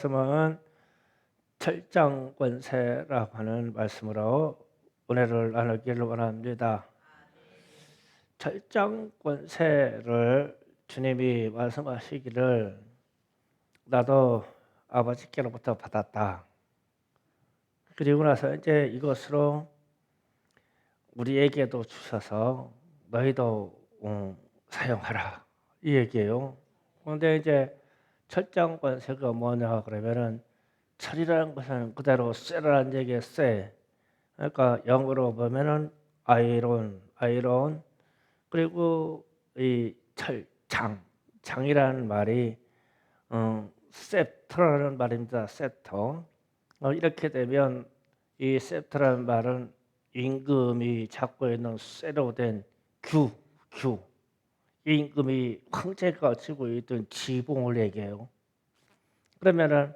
말씀은 철장권세라고 하는 말씀으로 은혜를 나누기를 원합니다. 철장권세를 주님이 말씀하시기를 나도 아버지께로부터 받았다. 그리고 나서 이제 이것으로 우리에게도 주셔서 너희도 사용하라 이 얘기예요. 그런데 이제 철장권세가 뭐냐 그러면은 철이라는 것은 그대로 쇠라는 얘기의 쇠. 그러니까 영어로 보면은 아이론. 그리고 이 장이라는 말이 셉터라는 말입니다. 셉터. 이렇게 되면 이 셉터라는 말은 임금이 잡고 있는 쇠로 된 규. 임금이 황제가 쥐고 있던 지붕을 얘기해요. 그러면은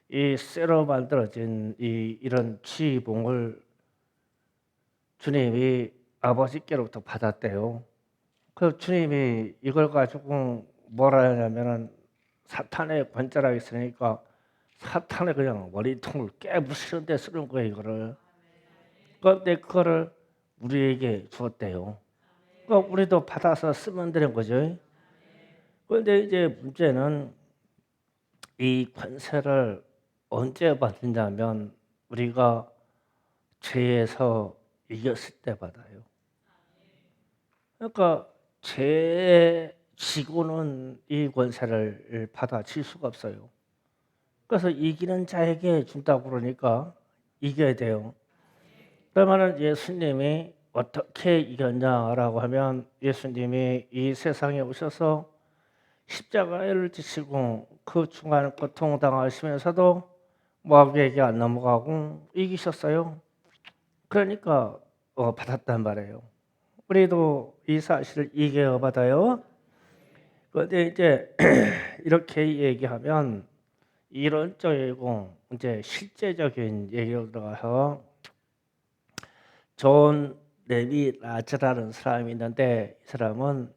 이 쇠로 만들어진 이런 지붕을 주님이 아버지께로부터 받았대요. 그 주님이 이걸 가지고 뭐라 하냐면은 사탄의 권자라 있으니까 사탄의 그냥 머리통을 깨부시는 데 쓰는 거예요, 이거를. 그런데 그거를 우리에게 주었대요. 그러니까 우리도 받아서 쓰면 되는 거죠. 그런데 이제 문제는 이 권세를 언제 받느냐면 우리가 죄에서 이겼을 때 받아요. 그러니까 죄 지고는 이 권세를 받아칠 수가 없어요. 그래서 이기는 자에게 준다고 그러니까 이겨야 돼요. 그러면 예수님이 어떻게 이겼냐라고 하면 예수님이 이 세상에 오셔서 십자가를 지시고 그 중간 고통당하시면서도 모압에게 안 넘어가고 이기셨어요. 그러니까 받았단 말이에요. 우리도 이 사실을 이겨 받아요. 그런데 이제 이렇게 얘기하면 이론적이고 이제 실제적인 얘기로 들어가서 존 레비 라즈라는 사람이 있는데 이 사람은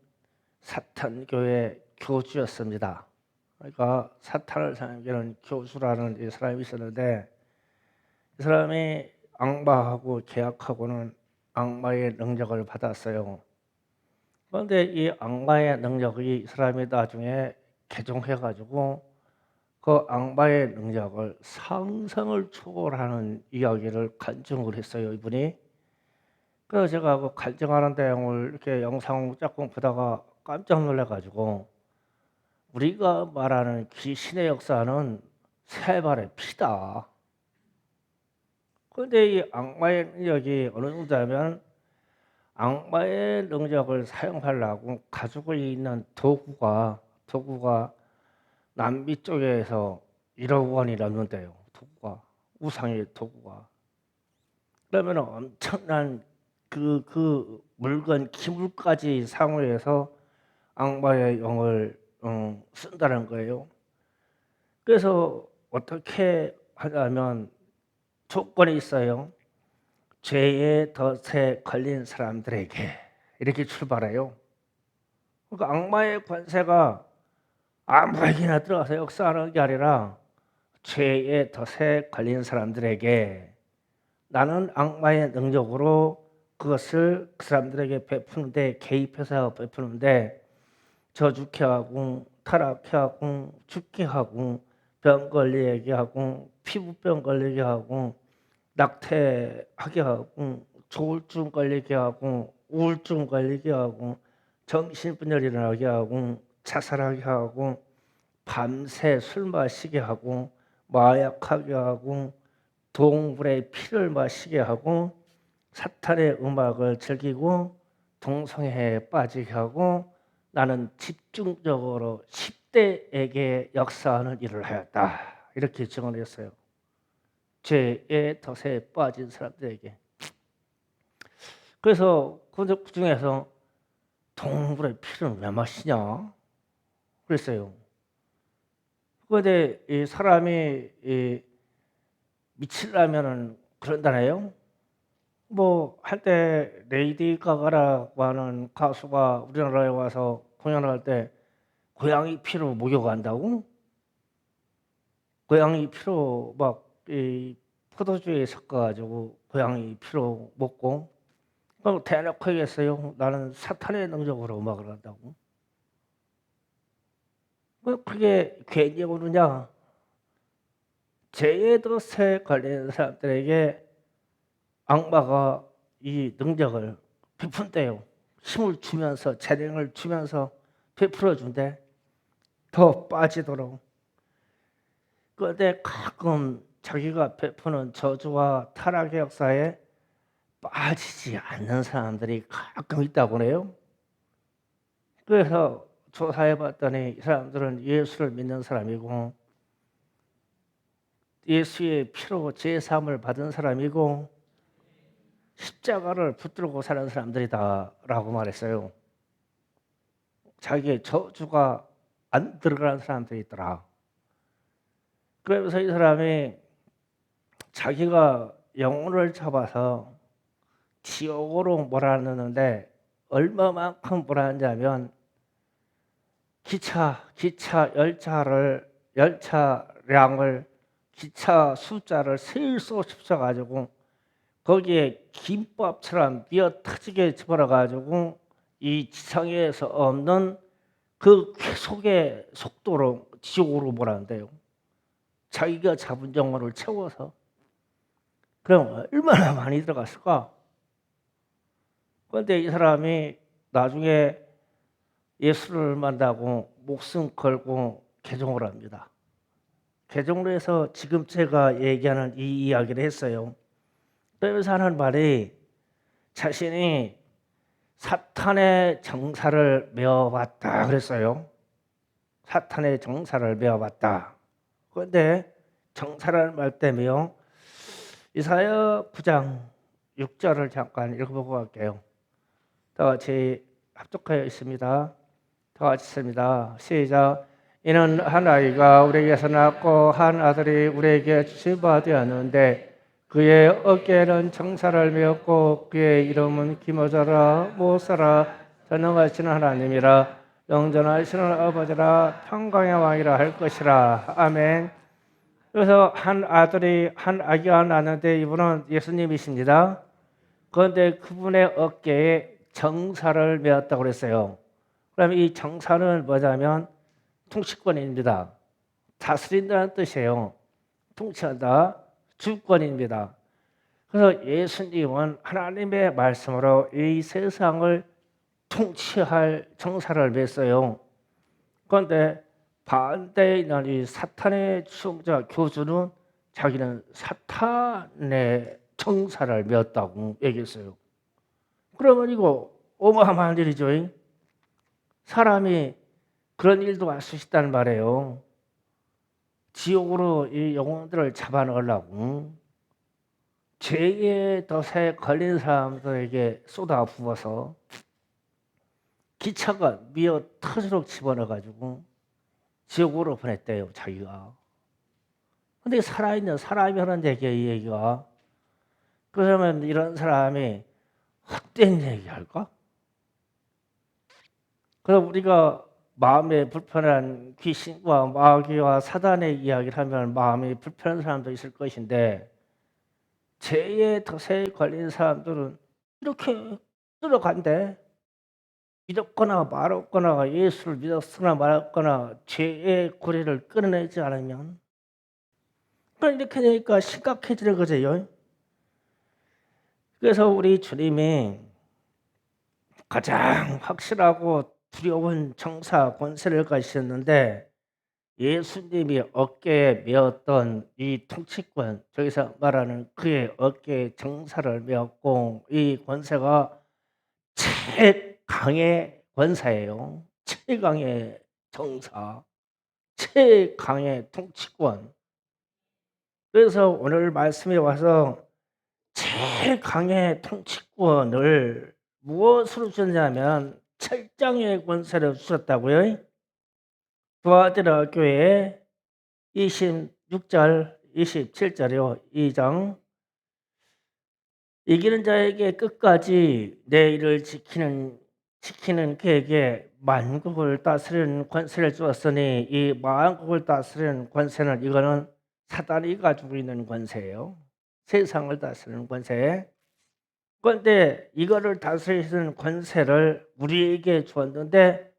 사탄교회 교주였습니다. 그러니까 사탄을 사용하는 교수라는 이 사람이 있었는데 이 사람이 악마하고 계약하고는 악마의 능력을 받았어요. 그런데 이 악마의 능력이 이 사람이 나중에 개종해가지고 그 악마의 능력을 상상을 초월하는 이야기를 간증을 했어요, 이분이. 그래서 제가 그 간증하는 내용을 이렇게 영상 짝꿍 보다가 깜짝 놀래가지고 우리가 말하는 귀신의 역사는 세 발의 피다. 그런데 이 악마의 능력이 어느 정도냐면 악마의 능력을 사용하려고 가지고 있는 도구가 남미 쪽에서 1억 원이 넘는데요. 도구가 우상의 도구가. 그러면 엄청난 그 물건 기물까지 사용해서 악마의 영을 쓴다는 거예요. 그래서 어떻게 하냐면 조건이 있어요. 죄의 덫에 걸린 사람들에게 이렇게 출발해요. 그러니까 악마의 권세가 아무에게나 들어가서 역사하는 게 아니라 죄의 덫에 걸린 사람들에게 나는 악마의 능력으로 그것을 그 사람들에게 베푸는데 개입해서 베푸는데 저주케 하고 타락케 하고 죽게 하고 병 걸리게 하고 피부병 걸리게 하고 낙태하게 하고 조울증 걸리게 하고 우울증 걸리게 하고 정신분열 일어나게 하고 자살하게 하고 밤새 술 마시게 하고 마약하게 하고 동물의 피를 마시게 하고 사탄의 음악을 즐기고 동성애에 빠지게 하고 나는 집중적으로 10대에게 역사하는 일을 하였다. 이렇게 증언했어요. 죄의 덫에 빠진 사람들에게. 그래서 그 중에서 동물의 피를 왜 마시냐? 그랬어요. 그런데 이 사람이 미치려면은 그런다네요. 뭐 한때 레이디 가가라고 하는 가수가 우리나라에 와서 공연할 때 고양이 피로 목욕한다고? 고양이 피로 막 이 포도주에 섞어 가지고 고양이 피로 먹고 대놓고 얘기했어요. "나는 사탄의 능력으로 음악을 한다고." 그게 괜히 오느냐? 죄의 덫에 걸린 사람들에게 악마가 이 능력을 베푼대요. 힘을 주면서 재능을 주면서 베풀어 준대. 더 빠지도록. 그런데 가끔 자기가 베푸는 저주와 타락의 역사에 빠지지 않는 사람들이 가끔 있다고 해요. 그래서 조사해 봤더니 이 사람들은 예수를 믿는 사람이고 예수의 피로 죄 사함을 받은 사람이고 십자가를 붙들고 사는 사람들이다라고 말했어요. 자기의 저주가 안 들어가는 사람들이 있더라. 그러면서 이 사람이 자기가 영혼을 잡아서 지옥으로 몰아넣는데 얼마만큼 몰아넣냐면 열차량을 기차 숫자를 셀 수 없어 가지고 거기에 김밥처럼 미어 터지게 집어넣어 가지고 이 지상에서 없는 그 쾌속의 속도로 지옥으로 몰아낸대요. 자기가 잡은 영혼을 채워서. 그럼 얼마나 많이 들어갔을까? 그런데 이 사람이 나중에 예수를 만나고 목숨 걸고 개종을 합니다. 개종을 해서 지금 제가 얘기하는 이 이야기를 했어요. 그러면서 하는 말이 자신이 사탄의 정사를 메어봤다 그랬어요. 사탄의 정사를 메어봤다. 그런데 정사라는 말 때문에요. 이사야 9장 6절을 잠깐 읽어보고 갈게요. 다 같이 합독하여 있습니다. 다 같이 씁니다. 시작. 이는 한 아이가 우리에게서 낳고 한 아들이 우리에게 주신 바 되었는데 그의 어깨에는 정사를 메었고 그의 이름은 기모자라 못사라 전능하신 하나님이라 영전하시는 아버지라 평강의 왕이라 할 것이라. 아멘. 그래서 한 아기가 낳았는데 이분은 예수님이십니다. 그런데 그분의 어깨에 정사를 메었다고 그랬어요. 그럼 이 정사는 뭐냐면 통치권입니다. 다스린다는 뜻이에요. 통치한다, 주권입니다. 그래서 예수님은 하나님의 말씀으로 이 세상을 통치할 정사를 맸어요. 그런데 반대에 있는 이 사탄의 추종자 교주는 자기는 사탄의 정사를 메었다고 얘기했어요. 그러면 이거 어마어마한 일이죠. 사람이 그런 일도 할 수 있다는 말이에요. 지옥으로 이 영혼들을 잡아넣으려고 죄의 덫에 걸린 사람들에게 쏟아 부어서 기차가 미어 터지도록 집어넣어가지고 지옥으로 보냈대요, 자기가. 근데 살아있는 사람이 하는 얘기야, 이 얘기가. 그러면 이런 사람이 헛된 얘기할까? 그럼 우리가 마음에 불편한 귀신과 마귀와 사단의 이야기를 하면 마음이 불편한 사람도 있을 것인데 죄의 덫에 걸린 사람들은 이렇게 들어간대. 믿었거나 말았거나 예수를 믿었거나 말았거나 죄의 고리를 끊어내지 않으면 이렇게 되니까 심각해지는 거죠. 그래서 우리 주님이 가장 확실하고 두려운 정사 권세를 가지셨는데 예수님이 어깨에 메었던 이 통치권, 저기서 말하는 그의 어깨에 정사를 메었고 이 권세가 최강의 권사예요. 최강의 정사, 최강의 통치권. 그래서 오늘 말씀에 와서 최강의 통치권을 무엇으로 주셨냐면 철장의 권세를 주셨다고요. 두아디라 교회 26절 27절이요. 2장. 이기는 자에게 끝까지 내 일을 지키는 그에게 만국을 다스리는 권세를 주었으니 이 만국을 다스리는 권세는 이거는 사단이 가지고 있는 권세예요. 세상을 다스리는 권세. 그런데 이거를 다스리는 권세를 우리에게 주었는데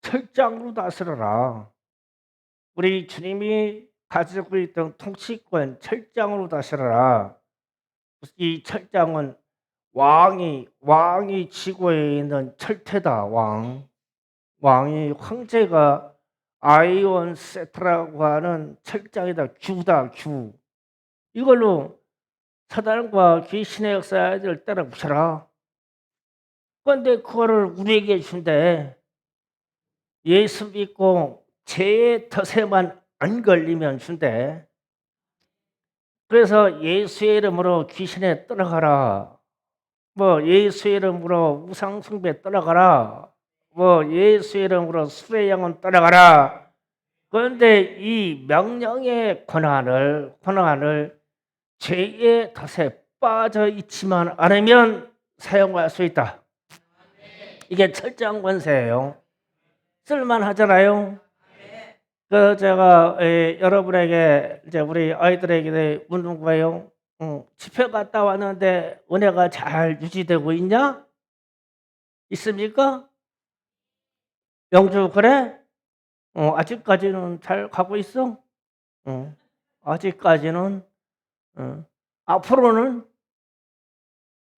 철장으로 다스려라. 우리 주님이 가지고 있던 통치권 철장으로 다스려라. 이 철장은 왕이 지구에 있는 철퇴다. 왕이 황제가 아이온 세트라고 하는 철장이다. 규다. 규. 이걸로 사단과 귀신의 역사를 때려 부셔라. 그런데 그거를 우리에게 준대. 예수 믿고 죄의 덫에만 안 걸리면 준대. 그래서 예수의 이름으로 귀신에 떠나가라. 뭐 예수의 이름으로 우상 숭배 떠나가라. 뭐 예수의 이름으로 술의 영혼 떠나가라. 그런데 이 명령의 권한을 죄의 덫에 빠져 있지만 않으면 사용할 수 있다. 이게 철저한 권세예요. 쓸만하잖아요. 그 제가 여러분에게 이제 우리 아이들에게 묻는 거예요. 집회 갔다 왔는데 은혜가 잘 유지되고 있냐? 있습니까? 영주 그래? 아직까지는 잘 가고 있어? 아직까지는. 앞으로는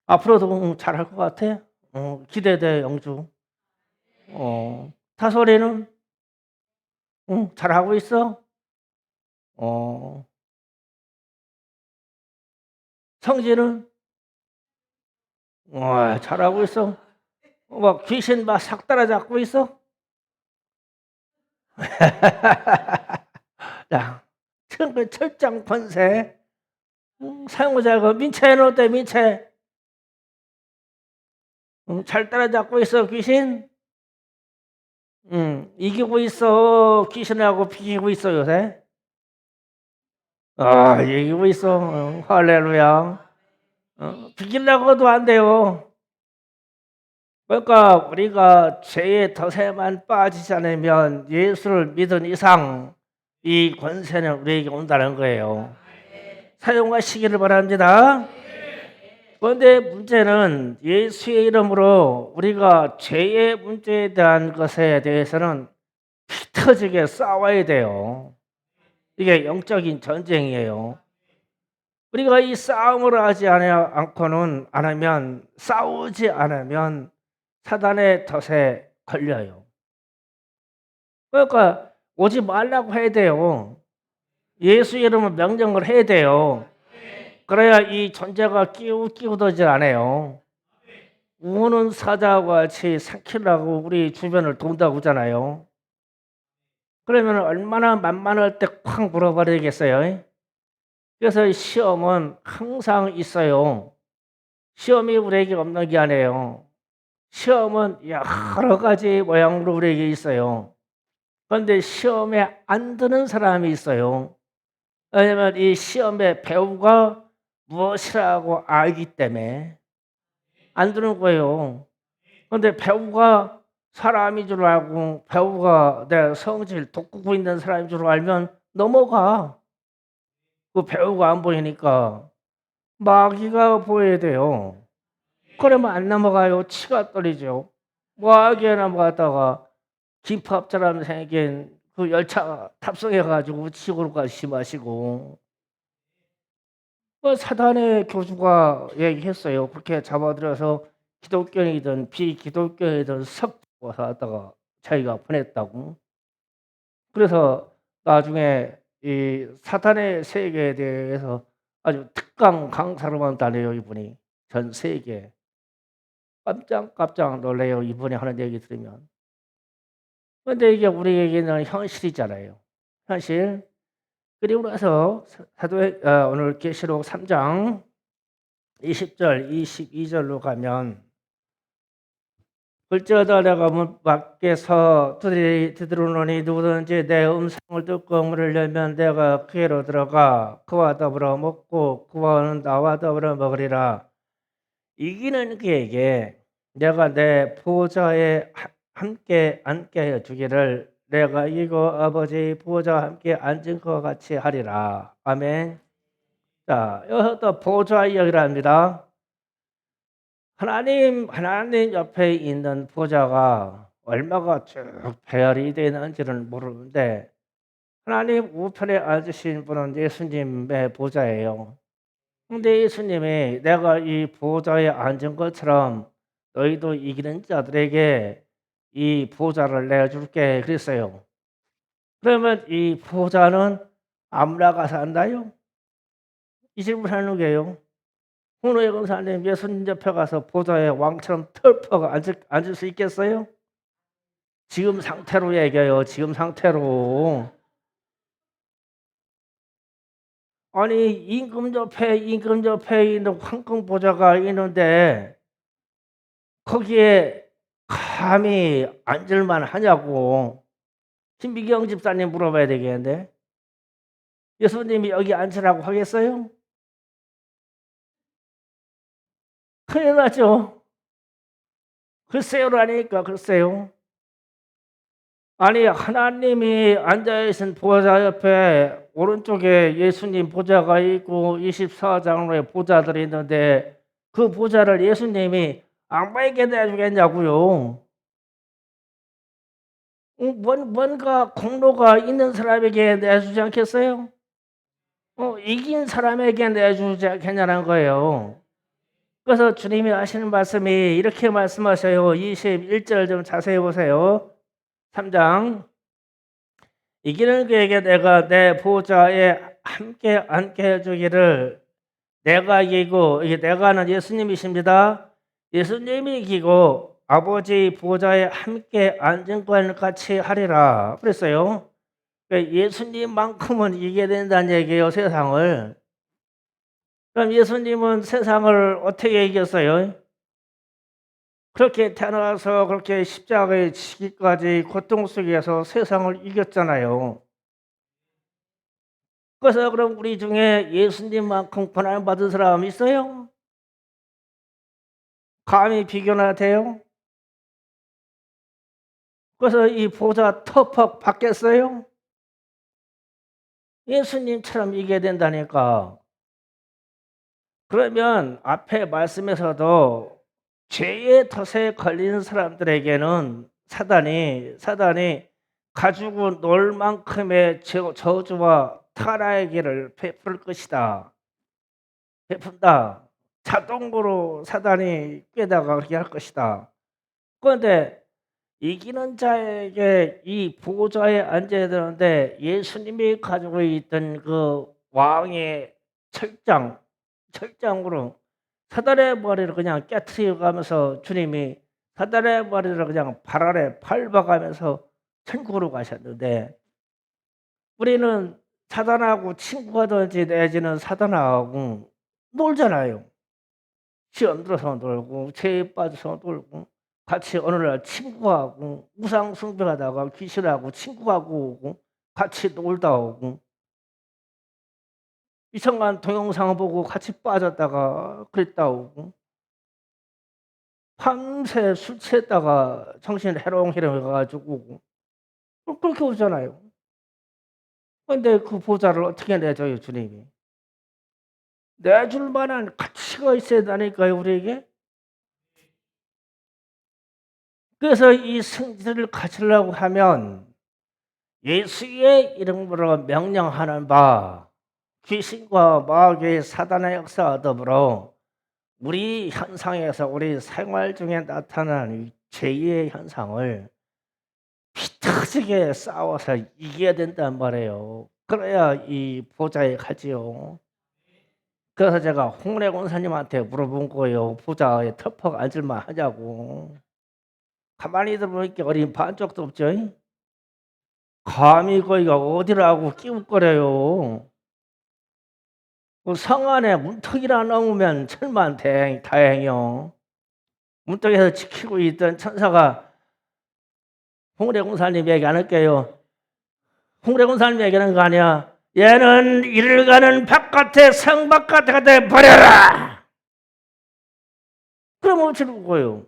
앞으로도 잘할 것 같아. 기대돼 영주. 타소리는 잘하고 있어. 성진은 잘하고 있어. 막 귀신 막 싹 따라잡고 있어. 야, 철장 권세. 사용자가 민채는 어때? 민채 잘 따라잡고 있어 귀신. 이기고 있어. 귀신하고 비기고 있어 요새. 이기고 있어. 할렐루야. 비기려고도 안 돼요. 그러니까 우리가 죄의 덫에만 빠지지 않으면 예수를 믿은 이상 이 권세는 우리에게 온다는 거예요. 사용하시기를 바랍니다. 그런데 문제는 예수의 이름으로 우리가 죄의 문제에 대한 것에 대해서는 피 터지게 싸워야 돼요. 이게 영적인 전쟁이에요. 우리가 이 싸움을 하지 않으면 싸우지 않으면 사단의 덫에 걸려요. 그러니까 오지 말라고 해야 돼요. 예수 이름을 명령을 해야 돼요. 그래야 이 존재가 끼우더지 않아요. 우는 사자와 같이 삼키려고 우리 주변을 돈다고 하잖아요. 그러면 얼마나 만만할 때 콱 물어버리겠어요. 그래서 시험은 항상 있어요. 시험이 우리에게 없는 게 아니에요. 시험은 여러 가지 모양으로 우리에게 있어요. 그런데 시험에 안 드는 사람이 있어요. 왜냐하면 이 시험의 배우가 무엇이라고 알기 때문에 안 드는 거예요. 그런데 배우가 사람인 줄 알고 배우가 내 성질 돋구고 있는 사람인 줄 알면 넘어가. 그 배우가 안 보이니까 마귀가 보여야 돼요. 그러면 안 넘어가요. 치가 떨리죠. 마귀에 넘어갔다가 김밥처럼 생긴 그 열차 탑승해가지고 지구로까지 마시고 사단의 교주가 얘기했어요. 그렇게 잡아들여서 기독교인이든 비기독교인이든 석 왔다가 자기가 보냈다고. 그래서 나중에 이 사탄의 세계에 대해서 아주 특강 강사로만 다녀요. 이분이 전 세계 깜짝 놀래요. 이분이 하는 얘기 들으면. 그런데 이게 우리에게는 현실이잖아요. 현실. 그리고 나서 오늘 계시록 3장 20절 22절로 가면 글자다 내가 문 밖에서 두드리노니 누구든지 내 음성을 듣고 문을 열면 내가 그에로 들어가 그와 더불어 먹고 그와는 나와 더불어 먹으리라. 이기는 그에게 내가 내 보좌에 함께 앉게 해 주기를 내가 이고 아버지 보좌와 함께 앉은 것 같이 하리라. 아멘. 자, 여기서 보좌 이야기를 합니다. 하나님 옆에 있는 보좌가 얼마가 쭉 배열이 되는지는 모르는데 하나님 우편에 앉으신 분은 예수님의 보좌예요. 근데 예수님이 내가 이 보좌에 앉은 것처럼 너희도 이기는 자들에게 이 보좌를 내줄게 그랬어요. 그러면 이 보좌는 아무나 가서 앉나요? 이 질문 하는 게요. 홍로의 권사님 예수님 옆에 가서 보좌에 왕처럼 털퍼가 앉을 수 있겠어요? 지금 상태로 얘기해요. 지금 상태로. 아니 임금 옆에 있는 황금 보좌가 있는데 거기에 감히 앉을만 하냐고 신비경 집사님 물어봐야 되겠는데 예수님이 여기 앉으라고 하겠어요? 큰일 나죠. 글쎄요라니까 글쎄요. 아니 하나님이 앉아있은 보좌 옆에 오른쪽에 예수님 보좌가 있고 24장로의 보좌들이 있는데 그 보좌를 예수님이 악마에게 내주겠냐고요. 뭔가 공로가 있는 사람에게 내주지 않겠어요? 이긴 사람에게 내주지 않겠냐는 거예요. 그래서 주님이 하시는 말씀이 이렇게 말씀하셔요. 21절 좀 자세히 보세요. 3장 이기는 그에게 내가 내 보좌에 함께 앉게 해주기를 내가 이기고 이게 내가는 예수님이십니다. 예수님이 이기고 아버지 보좌에 함께 앉은 것 같이 하리라 그랬어요. 예수님만큼은 이기게 된다는 얘기예요. 세상을. 그럼 예수님은 세상을 어떻게 이겼어요? 그렇게 태어나서 그렇게 십자가에 지기까지 고통 속에서 세상을 이겼잖아요. 그래서 그럼 우리 중에 예수님만큼 고난 받은 사람 있어요? 감히 비교나 돼요? 그래서 이 보좌 터벅 받겠어요? 예수님처럼 이겨야 된다니까. 그러면 앞에 말씀에서도 죄의 덫에 걸리는 사람들에게는 사단이 가지고 놀 만큼의 저주와 타락의 길을 베풀 것이다. 베푼다. 자동으로 사단이 꿰다가 그렇게 할 것이다. 그런데 이기는 자에게 이 보좌에 앉아야 되는데 예수님이 가지고 있던 그 왕의 철장으로 사단의 머리를 그냥 깨트려 가면서 주님이 사단의 머리를 그냥 발 아래 밟아가면서 천국으로 가셨는데 우리는 사단하고 친구가 되지 내지는 사단하고 놀잖아요. 시험 들어서 놀고 죄에 빠져서 놀고 같이 어느 날 친구하고 우상 숭배하다가 귀신하고 친구하고 오고 같이 놀다 오고 이상한 동영상 보고 같이 빠졌다가 그랬다 오고 밤새 술 취했다가 정신 해롱해롱 해가지고 오고 그렇게 오잖아요. 근데 그 보좌를 어떻게 내줘요 주님이? 내줄 만한 가치가 있어야 되니까요 우리에게. 그래서 이 승리를 가지려고 하면 예수의 이름으로 명령하는 바 귀신과 마귀의 사단의 역사와 더불어 우리 현상에서 우리 생활 중에 나타나는 죄의 현상을 피터지게 싸워서 이겨야 된단 말이에요. 그래야 이 보좌에 가지요. 그래서 제가 홍래 권사님한테 물어본 거예요. 보좌에 턱퍽 앉을만 하냐고. 가만히 들어보니까 어린 반쪽도 없죠. 감히 거기가 어디라고 끼웃거려요. 그 성 안에 문턱이라 넘으면 천만 다행이요. 문턱에서 지키고 있던 천사가 홍래 공사님 얘기 안 할게요. 홍래 공사님 얘기하는 거 아니야. 얘는 이를 가는 바깥에 성 바깥에 갖다 버려라. 그럼 어찌 거예요?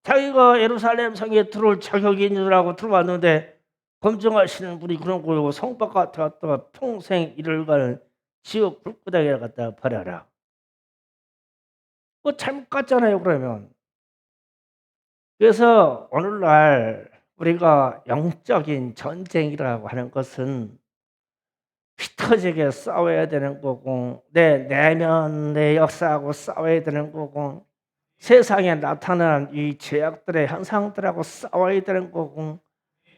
자기가 예루살렘 성에 들어올 자격이 있는 줄 알고 들어왔는데 검증하시는 분이 그런 거요. 성 바깥에 갔다가 평생 이를 지옥 불구덩이에 갖다 버려라. 뭐 잘못 갔잖아요, 그러면. 그래서 오늘날 우리가 영적인 전쟁이라고 하는 것은 피 터지게 싸워야 되는 거고, 내 내면, 내 역사하고 싸워야 되는 거고, 세상에 나타난 이 죄악들의 현상들하고 싸워야 되는 거고,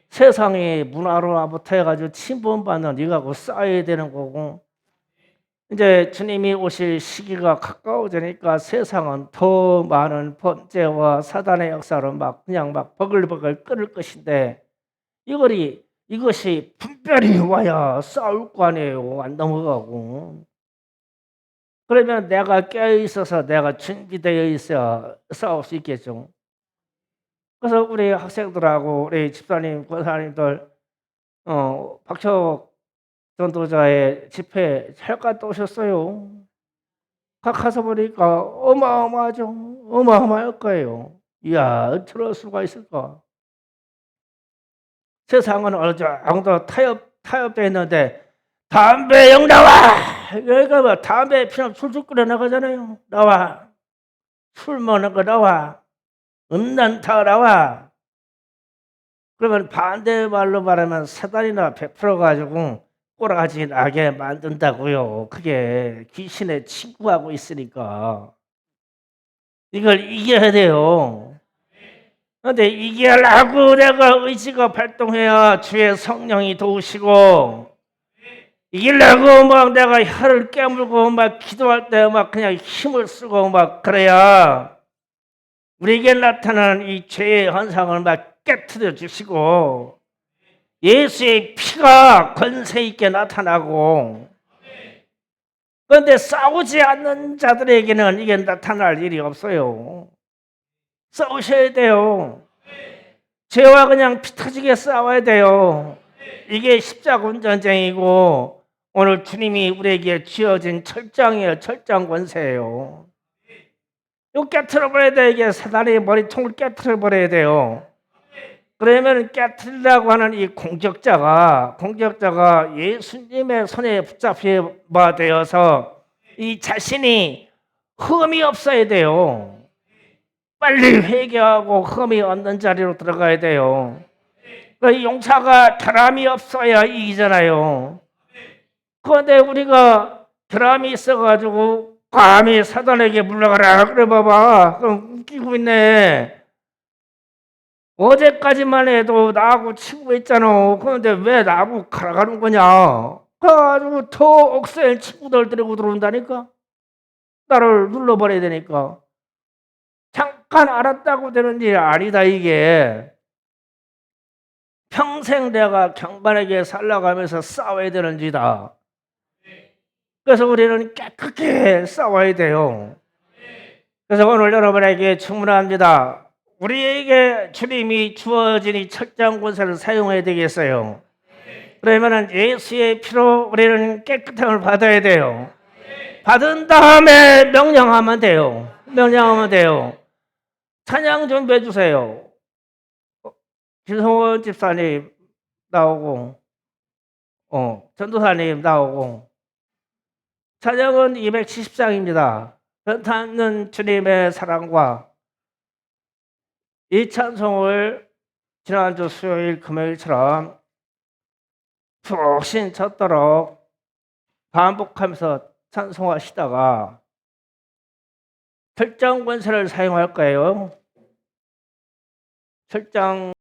세상의 문화로부터 해가지고 침범받는 이거하고 싸워야 되는 거고, 이제 주님이 오실 시기가 가까워지니까 세상은 더 많은 범죄와 사단의 역사로 그냥 버글버글 끓을 것인데, 이것이 분별이 와야 싸울 거 아니에요. 안 넘어가고. 그러면 내가 깨어있어서 내가 준비되어 있어야 싸울 수 있겠죠. 그래서 우리 학생들하고 우리 집사님, 권사님들 박혁 전도자의 집회 잘 갔다 오셨어요. 가서 보니까 어마어마하죠. 어마어마할 거예요. 이야, 저럴 수가 있을까? 세상은 어느 정도 타협되어 있는데 담배 영 나와! 여기가 뭐 담배 피우면 술술 끓여 나가잖아요. 나와. 술 먹는 거 나와. 음란타 나와. 그러면 반대 말로 말하면 사단이나 100% 가지고 꼬라지 나게 만든다고요. 그게 귀신의 친구하고 있으니까. 이걸 이겨야 돼요. 그런데 이겨라고 내가 의지가 발동해야 주의 성령이 도우시고, 이기려고 막 내가 혀를 깨물고 막 기도할 때 막 그냥 힘을 쓰고 막 그래야 우리에게 나타나는 이 죄의 현상을 막 깨트려 주시고 예수의 피가 권세 있게 나타나고, 그런데 싸우지 않는 자들에게는 이게 나타날 일이 없어요. 싸우셔야 돼요. 죄와 그냥 피 터지게 싸워야 돼요. 이게 십자군 전쟁이고 오늘 주님이 우리에게 쥐어진 철장이에요. 철장 권세예요. 이거 깨트려버려야 돼. 이게 사단의 머리통을 깨트려버려야 돼요. 그러면 깨트리려고 하는 이 공격자가 예수님의 손에 붙잡혀 되어서 이 자신이 흠이 없어야 돼요. 빨리 회개하고 흠이 없는 자리로 들어가야 돼요. 그 용사가 결함이 없어야 이기잖아요. 그런데 우리가 결함이 있어가지고 감히 사단에게 물러가라 그래 봐봐. 그럼 웃기고 있네. 어제까지만 해도 나하고 친구 있잖아. 그런데 왜 나하고 갈아가는 거냐? 그래가지고 더 억센 친구들 데리고 들어온다니까. 나를 눌러버려야 되니까. 잠깐 알았다고 되는 일이 아니다 이게. 평생 내가 경건하게 살아가면서 싸워야 되는 지다. 그래서 우리는 깨끗하게 싸워야 돼요. 그래서 오늘 여러분에게 충분합니다. 우리에게 주님이 주어진 이 철장 권세를 사용해야 되겠어요. 그러면 예수의 피로 우리는 깨끗함을 받아야 돼요. 받은 다음에 명령하면 돼요. 명령하면 돼요. 찬양 좀 해주세요. 김성원 집사님 나오고, 전도사님 나오고. 찬양은 270장입니다. 변탄는 주님의 사랑과 이 찬송을 지난주 수요일 금요일처럼 푹 신 쳤도록 반복하면서 찬송하시다가 철장 권세를 사용할 거예요. 철장